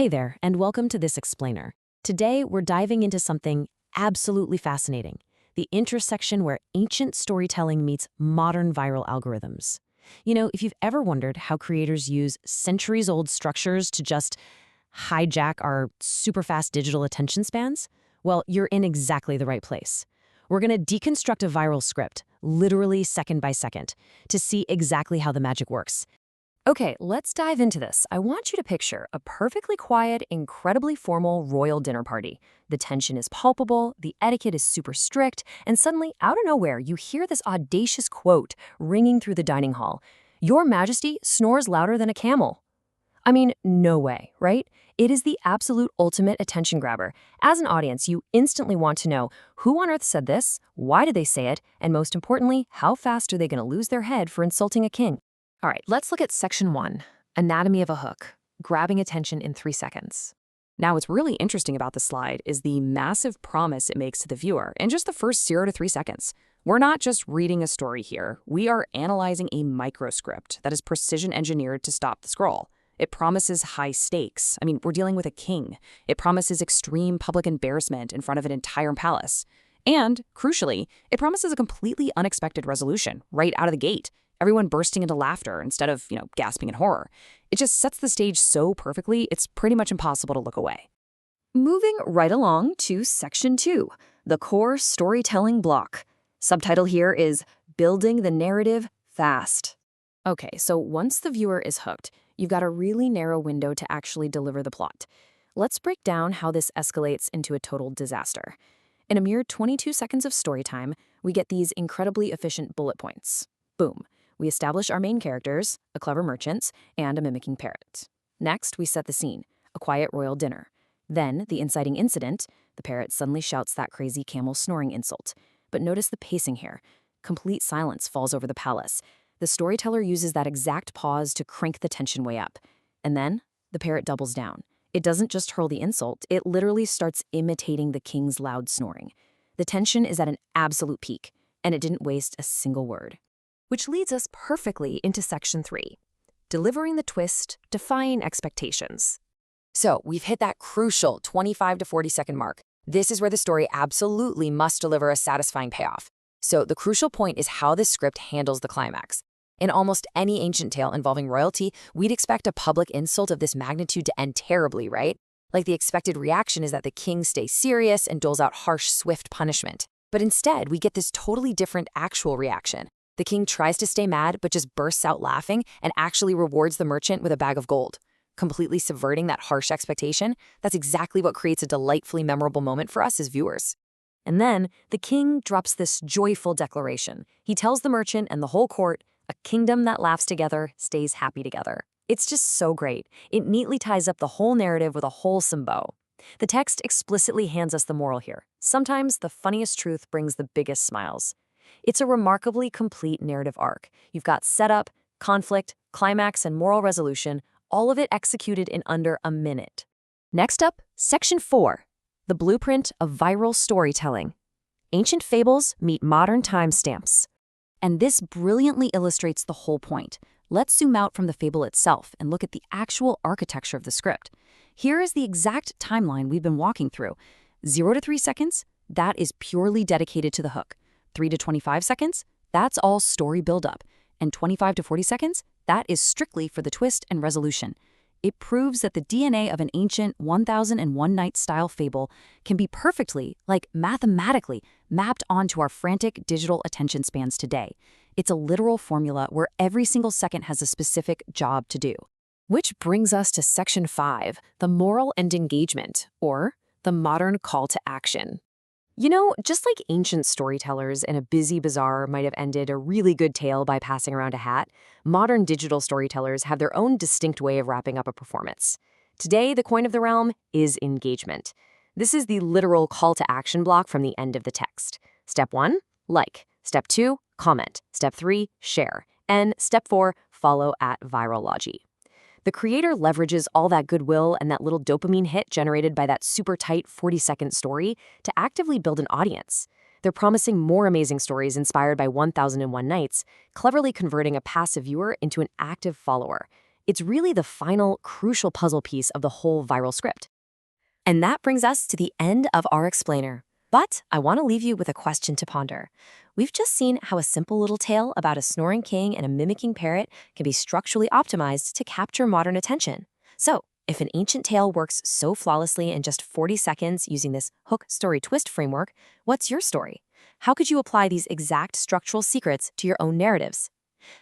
Hey there, and welcome to This Explainer. Today, we're diving into something absolutely fascinating, the intersection where ancient storytelling meets modern viral algorithms. If you've ever wondered how creators use centuries-old structures to just hijack our super-fast digital attention spans, well, you're in exactly the right place. We're going to deconstruct a viral script, literally second by second, to see exactly how the magic works. Okay, let's dive into this. I want you to picture a perfectly quiet, incredibly formal royal dinner party. The tension is palpable, the etiquette is super strict, and suddenly, out of nowhere, you hear this audacious quote ringing through the dining hall. "Your Majesty snores louder than a camel." I mean, no way, right? It is the absolute ultimate attention grabber. As an audience, you instantly want to know who on earth said this, why did they say it, and most importantly, how fast are they going to lose their head for insulting a king? All right, let's look at section 1, anatomy of a hook, grabbing attention in 3 seconds. Now, what's really interesting about this slide is the massive promise it makes to the viewer in just the first 0 to 3 seconds. We're not just reading a story here, we are analyzing a microscript that is precision engineered to stop the scroll. It promises high stakes. I mean, we're dealing with a king. It promises extreme public embarrassment in front of an entire palace. And, crucially, it promises a completely unexpected resolution right out of the gate. Everyone bursting into laughter instead of, gasping in horror. It just sets the stage so perfectly, it's pretty much impossible to look away. Moving right along to section 2, the core storytelling block. Subtitle here is Building the Narrative Fast. Okay, so once the viewer is hooked, you've got a really narrow window to actually deliver the plot. Let's break down how this escalates into a total disaster. In a mere 22 seconds of story time, we get these incredibly efficient bullet points. Boom. We establish our main characters, a clever merchant, and a mimicking parrot. Next, we set the scene, a quiet royal dinner. Then, the inciting incident, the parrot suddenly shouts that crazy camel snoring insult. But notice the pacing here. Complete silence falls over the palace. The storyteller uses that exact pause to crank the tension way up. And then, the parrot doubles down. It doesn't just hurl the insult, it literally starts imitating the king's loud snoring. The tension is at an absolute peak, and it didn't waste a single word. Which leads us perfectly into section 3, delivering the twist, defying expectations. So we've hit that crucial 25 to 40 second mark. This is where the story absolutely must deliver a satisfying payoff. So the crucial point is how this script handles the climax. In almost any ancient tale involving royalty, we'd expect a public insult of this magnitude to end terribly, right? Like the expected reaction is that the king stays serious and doles out harsh, swift punishment. But instead, we get this totally different actual reaction. The king tries to stay mad, but just bursts out laughing and actually rewards the merchant with a bag of gold. Completely subverting that harsh expectation, that's exactly what creates a delightfully memorable moment for us as viewers. And then, the king drops this joyful declaration. He tells the merchant and the whole court, a kingdom that laughs together stays happy together. It's just so great. It neatly ties up the whole narrative with a wholesome bow. The text explicitly hands us the moral here. Sometimes the funniest truth brings the biggest smiles. It's a remarkably complete narrative arc. You've got setup, conflict, climax, and moral resolution, all of it executed in under a minute. Next up, section 4, the blueprint of viral storytelling. Ancient fables meet modern timestamps. And this brilliantly illustrates the whole point. Let's zoom out from the fable itself and look at the actual architecture of the script. Here is the exact timeline we've been walking through. 0 to 3 seconds, that is purely dedicated to the hook. 3 to 25 seconds, that's all story buildup. And 25 to 40 seconds, that is strictly for the twist and resolution. It proves that the DNA of an ancient 1001 Night style fable can be perfectly, mathematically, mapped onto our frantic digital attention spans today. It's a literal formula where every single second has a specific job to do. Which brings us to section 5, the moral and engagement, or the modern call to action. Just like ancient storytellers in a busy bazaar might have ended a really good tale by passing around a hat, modern digital storytellers have their own distinct way of wrapping up a performance. Today, the coin of the realm is engagement. This is the literal call to action block from the end of the text. Step 1, like. Step 2, comment. Step 3, share. And Step 4, follow at viral Logi. The creator leverages all that goodwill and that little dopamine hit generated by that super tight 40-second story to actively build an audience. They're promising more amazing stories inspired by 1001 Nights, cleverly converting a passive viewer into an active follower. It's really the final, crucial puzzle piece of the whole viral script. And that brings us to the end of our explainer. But I want to leave you with a question to ponder. We've just seen how a simple little tale about a snoring king and a mimicking parrot can be structurally optimized to capture modern attention. So, if an ancient tale works so flawlessly in just 40 seconds using this hook, story, twist framework, what's your story? How could you apply these exact structural secrets to your own narratives?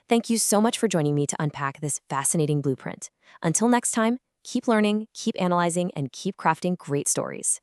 Thank you so much for joining me to unpack this fascinating blueprint. Until next time, keep learning, keep analyzing, and keep crafting great stories.